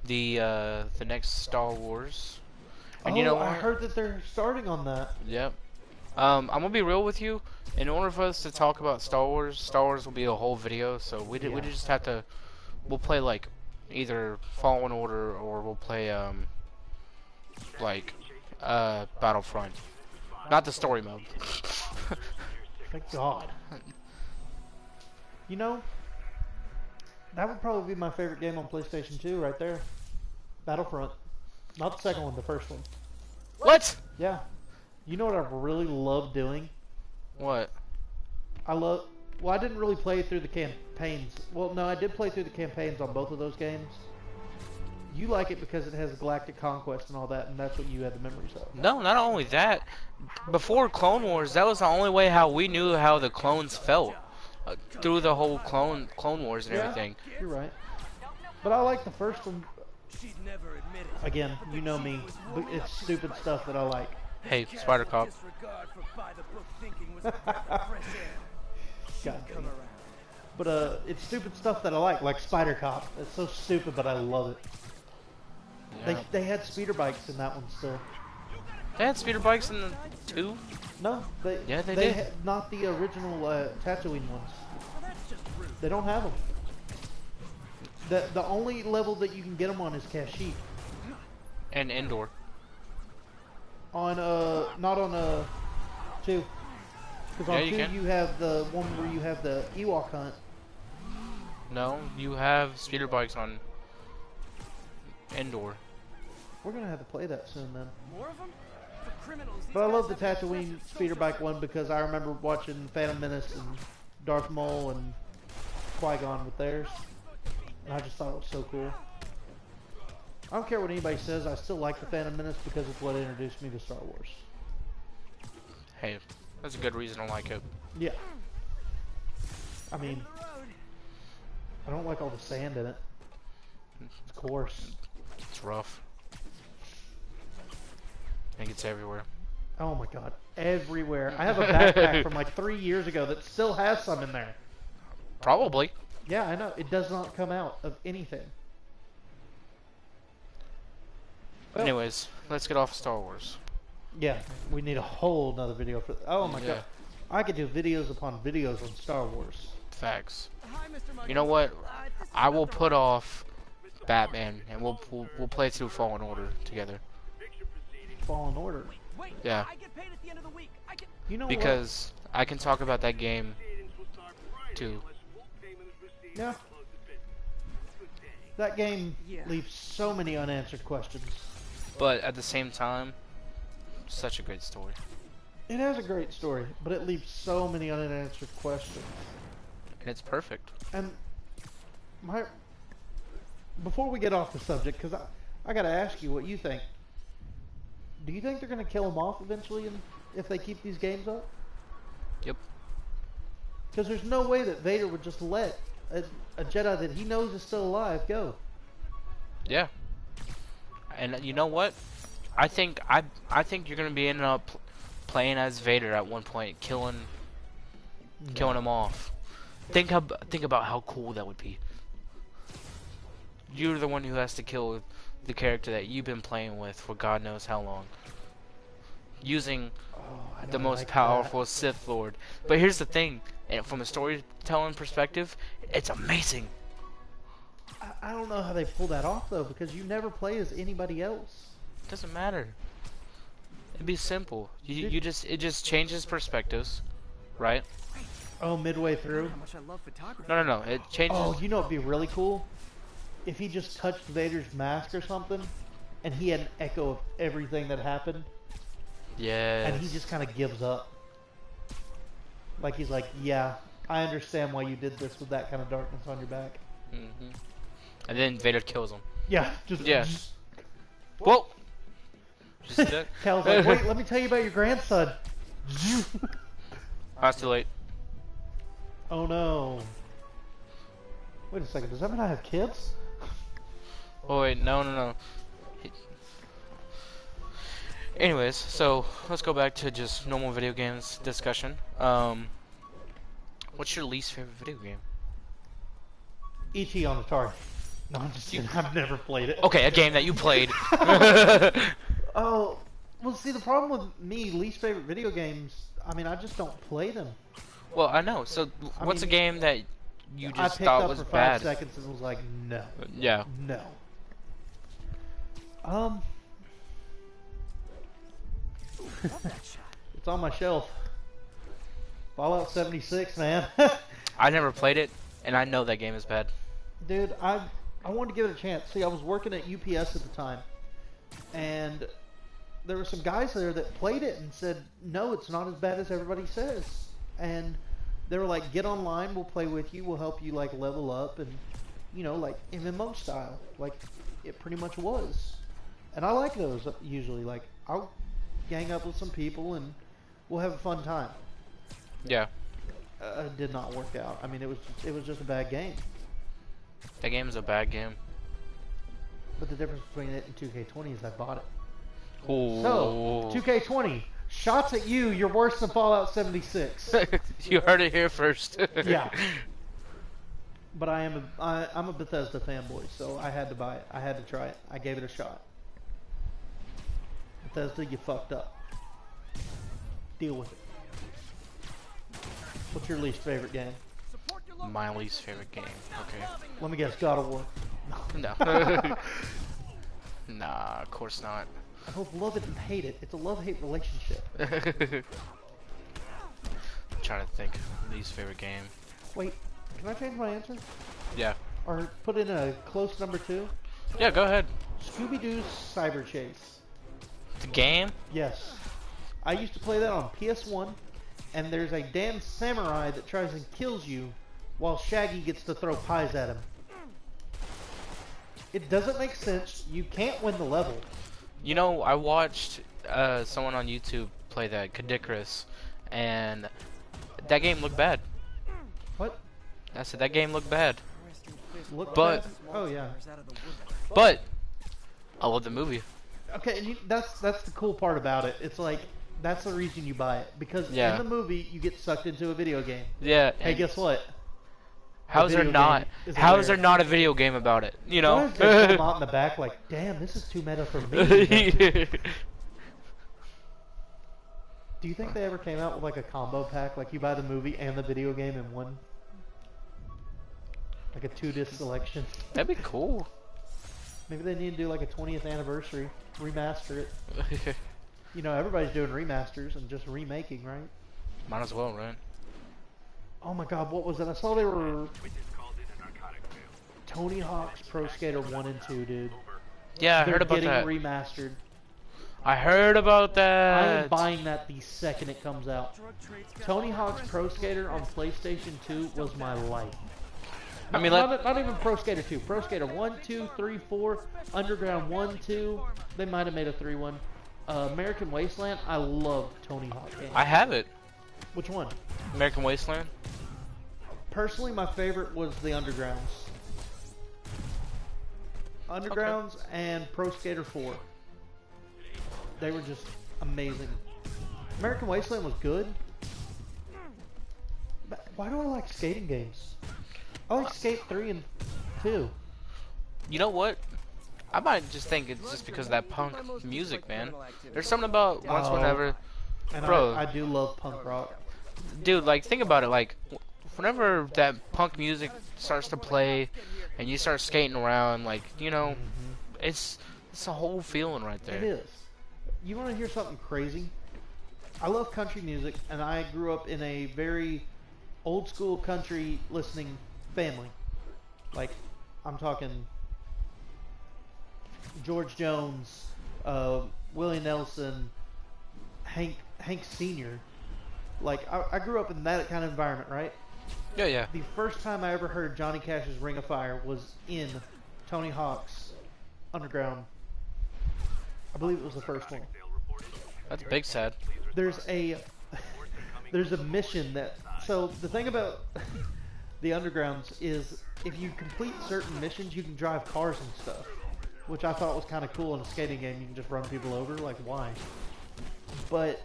the next Star Wars, and you know what? I heard that they're starting on that. Yep. I'm gonna be real with you. In order for us to talk about Star Wars will be a whole video. So we Yeah. just have to. We'll play like either Fallen Order or we'll play like Battlefront, not the story mode. Thank God. You know, that would probably be my favorite game on PlayStation 2 right there. Battlefront. Not the second one, the first one. What? Yeah. You know what I really love doing? What? Well, I didn't really play through the campaigns. Well, no, I did play through the campaigns on both of those games. You like it because it has Galactic Conquest and all that, and that's what you had the memories of. No, not only that. Before Clone Wars, that was the only way how we knew how the clones felt through the whole Clone Wars and everything. You're right. But I like the first one. She'd never admit it. Again, you know me. But it's stupid stuff that I like. Hey, Spider Cop. Disregard for by the book thinking was a breath of fresh air. God Come dang it. around. But it's stupid stuff that I like Spider Cop. It's so stupid, but I love it. Yeah. They had speeder bikes in that one still. They had speeder bikes in the 2? No, they did. had not the original Tatooine ones. Well, that's just rude. They don't have them. The only level that you can get them on is Kashyyyk. And Endor. On not on 2. Because on Yeah, you 2 can. you have the one where you have the Ewok hunt. No, you have speeder bikes on Endor. We're gonna have to play that soon then. More of them? For criminals. But I love the Tatooine speeder bike one because I remember watching Phantom Menace and Darth Maul and Qui-Gon with theirs. And I just thought it was so cool. I don't care what anybody says, I still like the Phantom Menace because it's what introduced me to Star Wars. Hey, that's a good reason to like it. Yeah. I mean, I don't like all the sand in it. It's coarse. It's rough. I think it's everywhere. Oh my god. Everywhere. I have a backpack from like 3 years ago that still has some in there. Probably. Yeah, I know. It does not come out of anything. Well, Anyways, let's get off Star Wars. yeah, we need a whole nother video for. Oh my Yeah. god, I could do videos upon videos on Star Wars. Facts. Hi, Mr. Mugg. You know what? I will put off Batman, and we'll play through Fallen Order together. Fallen Order. Wait, Yeah. I get paid at the end of the week. I get. You know Because I can talk about that game too. what? Yeah. That game leaves so many unanswered questions. But at the same time, such a great story. It has a great story, but it leaves so many unanswered questions. And it's perfect. And before we get off the subject, because I got to ask you what you think. Do you think they're going to kill him off eventually if they keep these games up? Yep. Because there's no way that Vader would just let a Jedi that he knows is still alive go. Yeah. And you know what? I think you're gonna be ending up playing as Vader at one point, killing him off. Think about how cool that would be. You're the one who has to kill the character that you've been playing with for God knows how long, using the most powerful Sith Lord. But here's the thing, and from a storytelling perspective, it's amazing. I don't know how they pull that off though, because you never play as anybody else. Doesn't matter. It'd be simple. It just changes perspectives, right? Oh, midway through? How much I love photography. No. It changes. Oh, you know what'd be really cool? If he just touched Vader's mask or something, and he had an echo of everything that happened, Yes. and he just kind of gives up. Like he's like, yeah, I understand why you did this with that kind of darkness on your back. Mm-hmm. And then Vader kills him. Yeah, just Yeah. Whoa. Just that. Cal's like, wait, let me tell you about your grandson. That's too late. Oh no. Wait a second, does that mean I have kids? Oh wait, no. Anyways, so let's go back to just normal video games discussion. What's your least favorite video game? E.T. on Atari. No, I'm just kidding. I've never played it. Okay, a game that you played. Oh, well, see, the problem with me, least favorite video games, I mean, I just don't play them. Well, I know. So, what's a game that you I just picked thought up was for 5 bad? seconds and was like, no. Yeah. No. It's on my shelf. Fallout 76, man. I never played it, and I know that game is bad. Dude, I wanted to give it a chance. See, I was working at UPS at the time, and there were some guys there that played it and said, no, it's not as bad as everybody says. And they were like, get online, we'll play with you, we'll help you like level up, and you know, like MMO style, like it pretty much was. And I like those usually. Like I'll gang up with some people and we'll have a fun time. Yeah. It did not work out. I mean, it was just a bad game. That game is a bad game. But the difference between it and 2K20 is I bought it. Ooh. So 2K20, shots at you. You're worse than Fallout 76. You heard it here first. Yeah. But I'm a Bethesda fanboy, so I had to buy it. I had to try it. I gave it a shot. Bethesda, you fucked up. Deal with it. What's your least favorite game? My least favorite game. Okay. Let me guess, God of War. No. Nah, of course not. I both love it and hate it. It's a love-hate relationship. I'm trying to think. Least favorite game. Wait, can I change my answer? Yeah. Or put in a close number 2? Yeah, go ahead. Scooby-Doo's Cyber Chase. The game? Yes. I used to play that on PS1, and there's a damn samurai that tries and kills you while Shaggy gets to throw pies at him. It doesn't make sense. You can't win the level. You know, I watched someone on YouTube play that, Cadicrus, and that game looked bad. What? I said that game looked bad. Look But- bad? Oh yeah. But I love the movie. Okay, and that's the cool part about it. It's like that's the reason you buy it, because Yeah. in the movie you get sucked into a video game. Yeah. Hey, guess what? How's there video not? game is How is there hilarious. not a video game about it? You know. Sometimes they come out in the back like, damn, this is too meta for me. Do you think they ever came out with like a combo pack, like you buy the movie and the video game in one? Like a 2-disc selection? That'd be cool. Maybe they need to do like a 20th anniversary, remaster it. You know, everybody's doing remasters and just remaking, right? Might as well, right? Oh my god, what was it? I saw they were We just called in a narcotic sale. Tony Hawk's Pro Skater 1 and 2, dude. Yeah, I They're heard about getting that. remastered. I heard about I that. am buying that the second it comes out. Tony Hawk's Pro Skater on PlayStation 2 was my life. I mean, not even Pro Skater 2. Pro Skater 1, 2, 3, 4, Underground 1, 2. They might have made a 3 one. American Wasteland, I love Tony Hawk games. I have it. Which one? American Wasteland. Personally, my favorite was the Undergrounds. Undergrounds and Pro Skater 4. They were just amazing. American Wasteland was good. But why do I like skating games? I like Skate 3 and 2. You know what? I might just think it's just because of that punk music, man. There's something about once whenever, And bro. I do love punk rock. Dude, like, think about it. Like, whenever that punk music starts to play, and you start skating around, like, you know, it's a whole feeling right there. It is. You want to hear something crazy? I love country music, and I grew up in a very old school country listening family. Like, I'm talking George Jones, Willie Nelson, Hank Sr. Like, I grew up in that kind of environment, right? Yeah, yeah. The first time I ever heard Johnny Cash's Ring of Fire was in Tony Hawk's Underground. I believe it was the first one. That's big sad. There's a mission that, so the thing about the Undergrounds is if you complete certain missions, you can drive cars and stuff, which I thought was kind of cool in a skating game. You can just run people over, like, why? But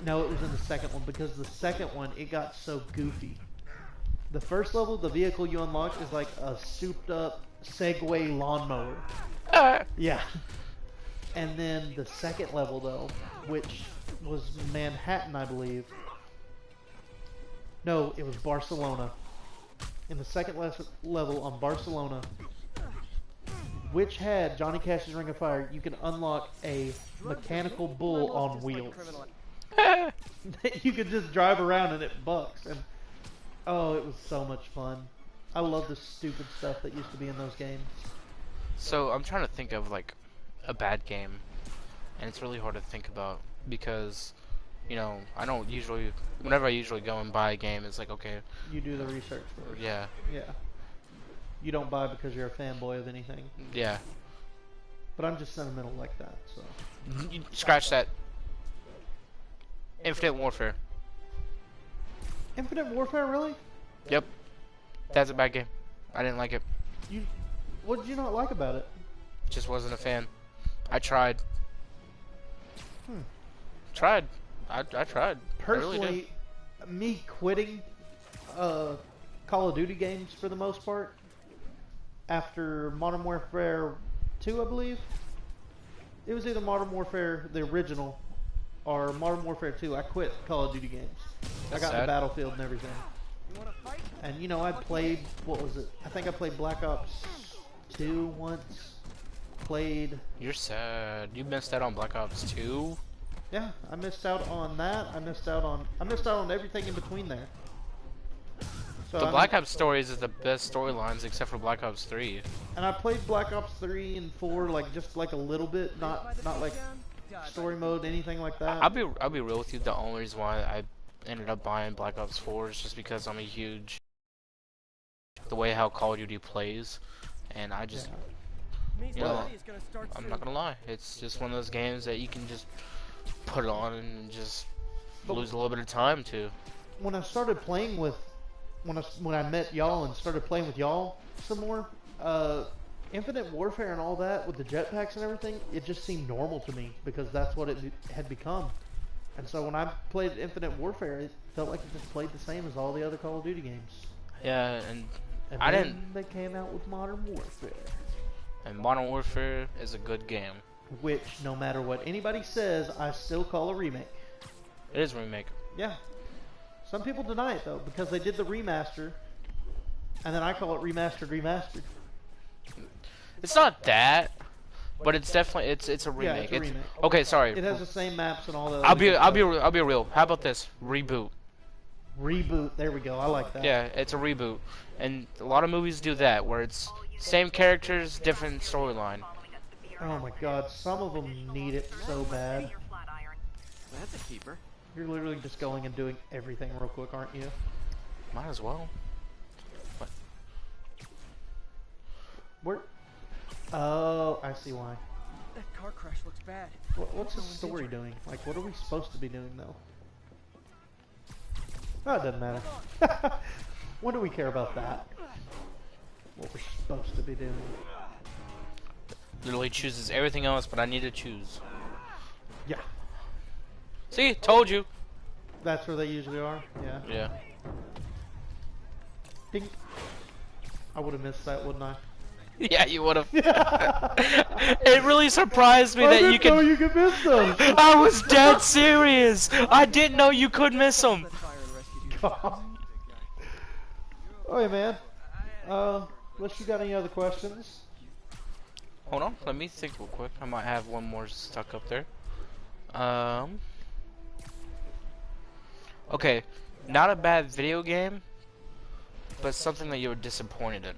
no, it was in the second one, because the second one, it got so goofy. The first level, the vehicle you unlock is like a souped up Segway lawnmower. Yeah. And then the second level, though, which was Manhattan, I believe. No, it was Barcelona. In the second level on Barcelona, which had Johnny Cash's Ring of Fire, you can unlock a mechanical bull on wheels. You could just drive around and it bucks. And oh, it was so much fun. I love the stupid stuff that used to be in those games. So I'm trying to think of like a bad game, and it's really hard to think about because, you know, I don't usually. Whenever I usually go and buy a game, it's like, okay. You do the research first. Yeah. Yeah. You don't buy because you're a fanboy of anything. Yeah. But I'm just sentimental like that, so. You scratch that. Infinite Warfare. Infinite Warfare, really? Yep. That's a bad game. I didn't like it. What did you not like about it? Just wasn't a fan. I tried. Hmm. Tried. I tried. Personally, I really did. me quitting Call of Duty games for the most part after Modern Warfare 2, I believe. It was either Modern Warfare, the original, or Modern Warfare 2. I quit Call of Duty games. That's I got in the sad. Battlefield and everything. And, you know, I played, what was it? I think I played Black Ops 2 once. Played... You're sad. You missed out on Black Ops 2? Yeah, I missed out on that. I missed out on everything in between there. So The Black Ops stories is the best storylines except for Black Ops 3. And I played Black Ops 3 and 4 like just like a little bit, not like story mode, anything like that. I'll be real with you. The only reason why I ended up buying Black Ops 4 is just because I'm a huge the way how Call of Duty plays, and I just you know, I'm not gonna lie, it's just one of those games that you can just put it on and just lose a little bit of time to. When I started playing with when I met y'all and started playing with y'all some more, Infinite Warfare and all that with the jetpacks and everything, it just seemed normal to me because that's what it had become. And so when I played Infinite Warfare, it felt like it just played the same as all the other Call of Duty games. Yeah, And I then didn't. they came out with Modern Warfare. And Modern Warfare is a good game. Which, no matter what anybody says, I still call a remake. It is a remake. Yeah. Some people deny it, though, because they did the remaster, and then I call it remastered. It's not that, but it's definitely it's a Yeah, remake. it's a remake. Okay, sorry. It has the same maps and all the. I'll be real. How about this reboot? Reboot. There we go. I like that. Yeah, it's a reboot, and a lot of movies do that where it's same characters, different storyline. Oh my God, some of them need it so bad. That's a keeper. You're literally just going and doing everything real quick, aren't you? Might as well. What? Where? Oh, I see why. That car crash looks bad. What's the story doing? Like, what are we supposed to be doing though? Oh, it doesn't matter. What do we care about that? What we're supposed to be doing. Literally chooses everything else, but I need to choose. Yeah. See, told you. That's where they usually are? Yeah. Yeah. Dink. I would have missed that, wouldn't I? Yeah, you would have. It really surprised me that you know could. you could miss them. I was dead serious. I didn't know you could miss them. God. Oh, yeah, man. Unless you got any other questions. Hold on, let me think real quick. I might have one more stuck up there. Okay, not a bad video game, but something that you were disappointed in.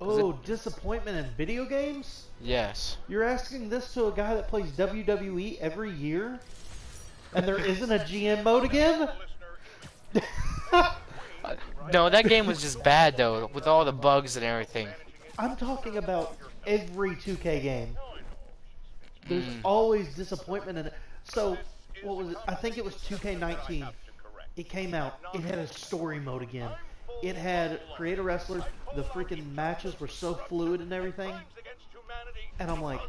Oh, disappointment in video games? Yes. You're asking this to a guy that plays WWE every year? And there isn't a GM mode again? No, that game was just bad though, with all the bugs and everything. I'm talking about every 2K game. There's always disappointment in it. So, what was it? I think it was 2K19. It came out. It had a story mode again. It had creator wrestlers. The freaking matches were so fluid and everything. And I'm like,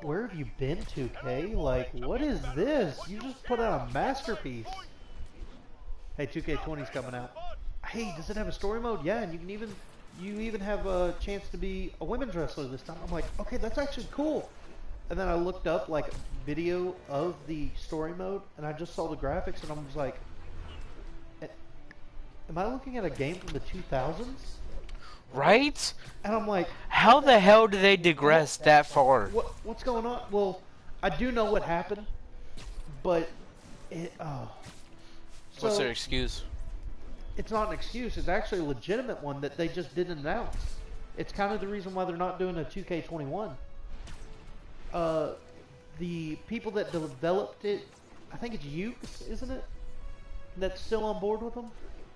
where have you been, 2K? Like, what is this? You just put out a masterpiece. Hey, 2K20's coming out. Hey, does it have a story mode? Yeah, and you even have a chance to be a women's wrestler this time. I'm like, okay, that's actually cool. And then I looked up like video of the story mode, and I just saw the graphics, and I was like, am I looking at a game from the 2000s? Right? And I'm like, how the hell did they digress that far? What's going on? Well, I do know what happened, but it. So, what's their excuse? It's not an excuse. It's actually a legitimate one that they just didn't announce. It's kind of the reason why they're not doing a 2K21. The people that developed it, I think it's Ukes, isn't it? That's still on board with them?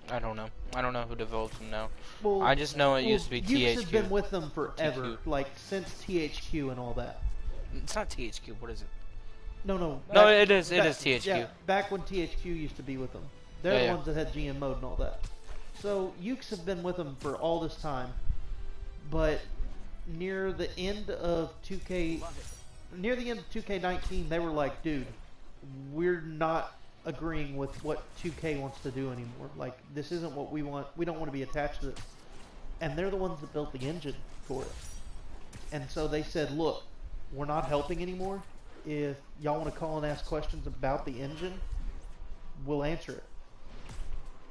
I don't know. I don't know who develops them now. Well, I just know it used to be Ukes THQ. has been with them forever, TQ. like since THQ and all that. It's not THQ. What is it? No. No, it is. It is THQ. Yeah, back when THQ used to be with them. They're the Yeah. ones that had GM mode and all that. So Ukes have been with them for all this time, but near the end of 2K19, they were like, dude, we're not agreeing with what 2K wants to do anymore. Like, this isn't what we want. We don't want to be attached to it. And they're the ones that built the engine for it. And so they said, look, we're not helping anymore. If y'all want to call and ask questions about the engine, we'll answer it.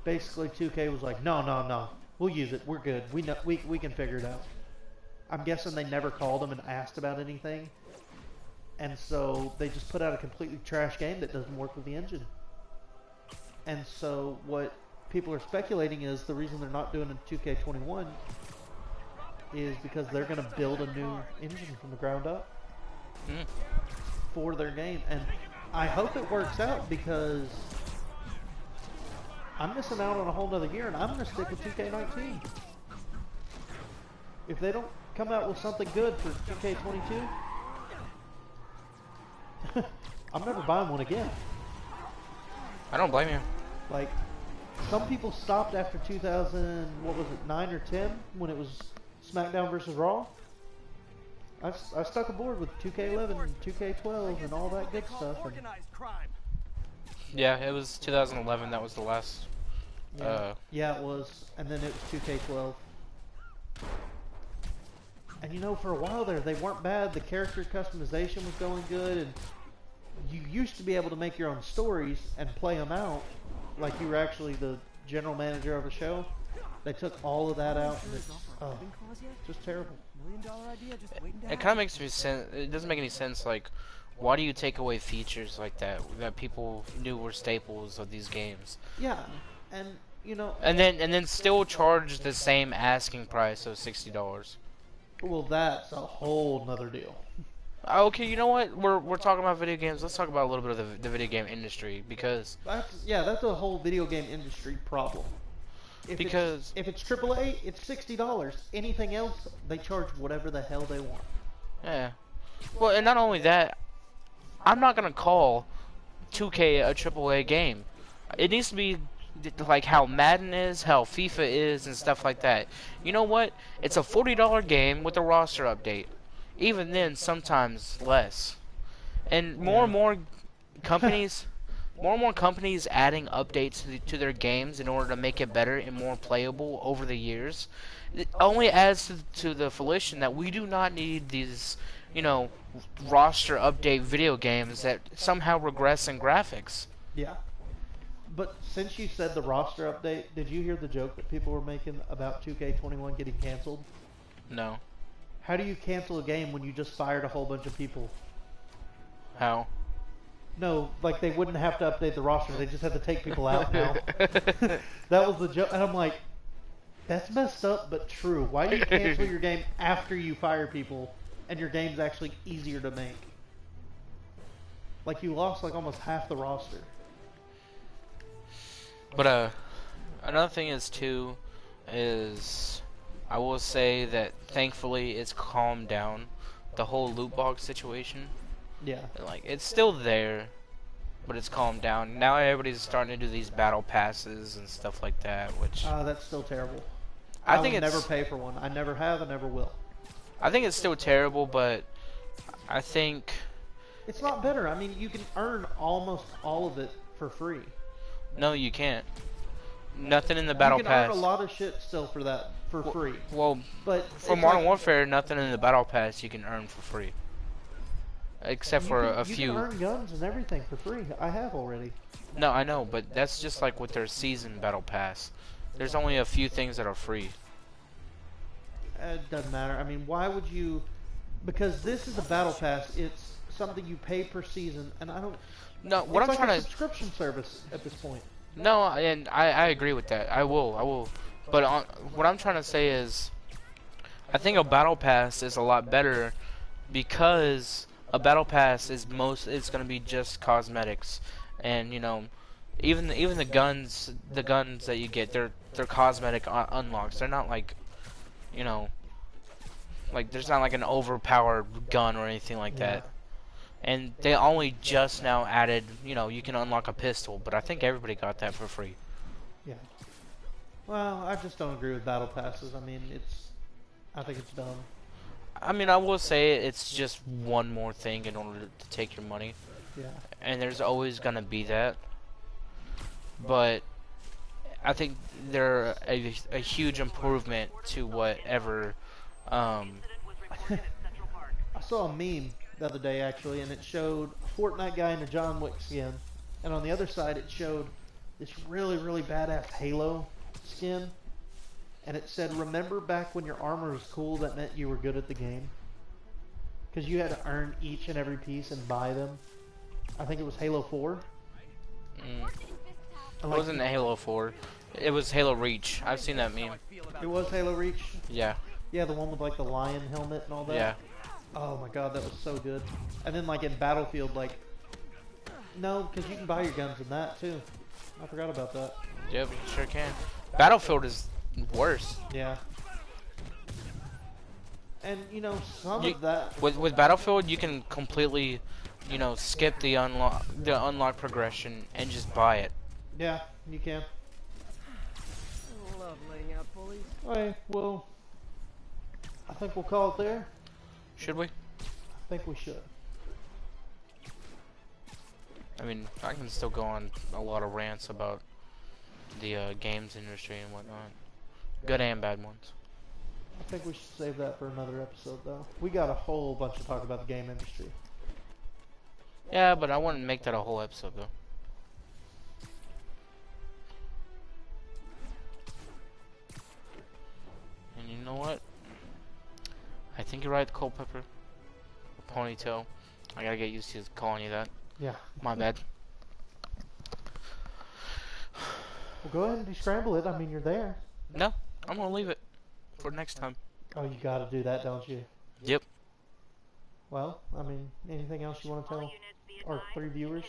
Basically, 2K was like, no, we'll use it. We're good. We know, we can figure it out. I'm guessing they never called them and asked about anything. And so they just put out a completely trash game that doesn't work with the engine. And so what people are speculating is the reason they're not doing a 2K21 is because they're going to build a new engine from the ground up for their game. And I hope it works out, because I'm missing out on a whole nother year, and I'm going to stick with 2K19. If they don't come out with something good for 2K22, I'm never buying one again. I don't blame you. Like, some people stopped after 2000, what was it, 9 or 10, when it was SmackDown versus Raw. I stuck aboard with 2K11 and 2K12 and all that good stuff. And Organized crime. Yeah, it was 2011. That was the last. yeah, it was. And then it was 2K12. And you know, for a while there, they weren't bad. The character customization was going good, and you used to be able to make your own stories and play them out like you were actually the general manager of a show. They took all of that out, and it's just terrible. $1 million idea just waiting to It happen. kind of makes me sense. It doesn't make any sense. Like, why do you take away features like that that people knew were staples of these games, Yeah, and you know, and then still charge the same asking price of $60? well, that's a whole nother deal. Okay, you know what? We're talking about video games. Let's talk about a little bit of the video game industry because That's a whole video game industry problem. because If it's AAA, it's $60. Anything else, they charge whatever the hell they want. yeah. Well, and not only that, I'm not gonna call 2K a AAA game. It needs to be like how Madden is, how FIFA is, and stuff like that. You know what? It's a $40 game with a roster update. Even then, sometimes less. And more and more companies, adding updates to their games in order to make it better and more playable over the years. It only adds to the volition that we do not need these, roster update video games that somehow regress in graphics. Yeah. But since you said the roster update, did you hear the joke that people were making about 2K21 getting canceled? No. How do you cancel a game when you just fired a whole bunch of people? How? No, like they wouldn't have to update the roster. They just have to take people out now. That was the joke. And I'm like, that's messed up, but true. Why do you cancel your game after you fire people and your game's actually easier to make? Like you lost like almost half the roster. But another thing is too, is I will say that thankfully it's calmed down, the whole loot box situation. Yeah. Like it's still there, but it's calmed down. Now everybody's starting to do these battle passes and stuff like that, which That's still terrible. I think would it's never pay for one. I never have and never will. I think it's still terrible, but I think It's not better. I mean, you can earn almost all of it for free. no, you can't. Nothing in the battle you can pass. earn a lot of shit still for that for free. Well, But for it's Modern like, Warfare, nothing in the battle pass you can earn for free, except for a you few. can earn guns and everything for free. I have already. No, I know, but that's just like with their season battle pass. There's only a few things that are free. It doesn't matter. I mean, why would you? Because this is a battle pass. It's something you pay per season, and I don't. No, what it's I'm like trying a to. subscription service at this point. No, and I agree with that. I will. But what I'm trying to say is, I think a battle pass is a lot better because a battle pass is it's going to be just cosmetics, and even the guns that you get, they're cosmetic unlocks. They're not like, like there's not like an overpowered gun or anything like that. And they only just now added, you can unlock a pistol, but I think everybody got that for free. Yeah. Well, I just don't agree with battle passes. I mean, I think it's dumb. I mean, I will say it's just one more thing in order to take your money. Yeah. And there's always gonna be that. But I think they're a huge improvement to whatever. I saw a meme the other day actually, and it showed a Fortnite guy in a John Wick skin, and on the other side it showed this really, really badass Halo skin, and it said, "Remember back when your armor was cool? That meant you were good at the game, because you had to earn each and every piece and buy them." I think it was Halo 4. It wasn't Halo 4. It was Halo Reach. I've seen that meme. It was Halo Reach. Yeah. Yeah, the one with like the lion helmet and all that. Yeah. Oh my god, that was so good. And then like in Battlefield, like, no, because you can buy your guns in that too. I forgot about that. Yep, you sure can. Battlefield is worse. Yeah. And some of that. With Battlefield, you can completely, skip the unlock progression and just buy it. Yeah, you can. Love laying out bullies. Okay, well, I think we'll call it there. Should we? I think we should. I mean, I can still go on a lot of rants about the games industry and whatnot. Good and bad ones. I think we should save that for another episode, though. We got a whole bunch to talk about the game industry. Yeah, but I wouldn't make that a whole episode, though. And you know what? I think you're right, Culpepper. Ponytail. I gotta get used to calling you that. Yeah. My bad. Well, go ahead and descramble it. I mean, you're there. No, I'm gonna leave it for next time. Oh, you gotta do that, don't you? Yep. Well, I mean, anything else you want to tell our 3 viewers?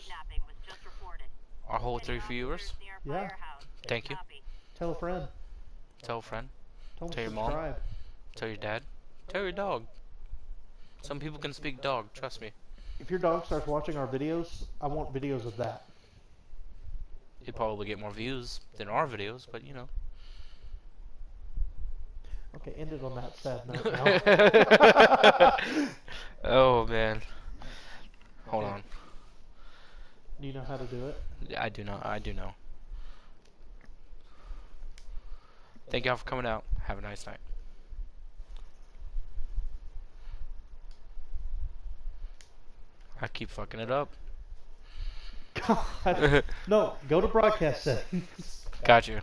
Our whole 3 viewers. Yeah. Thank you. Tell a friend. Tell a friend. Tell them Tell to your mom. subscribe. Tell your dad. Tell your dog. Some people can speak dog, trust me. If your dog starts watching our videos, I want videos of that. You'd probably get more views than our videos, but you know. Okay, end it on that sad note now. Oh man. Hold on. Do you know how to do it? I do know. I do know. Thank y'all for coming out. Have a nice night. I keep fucking it up. God. No, go to broadcast settings. Got you.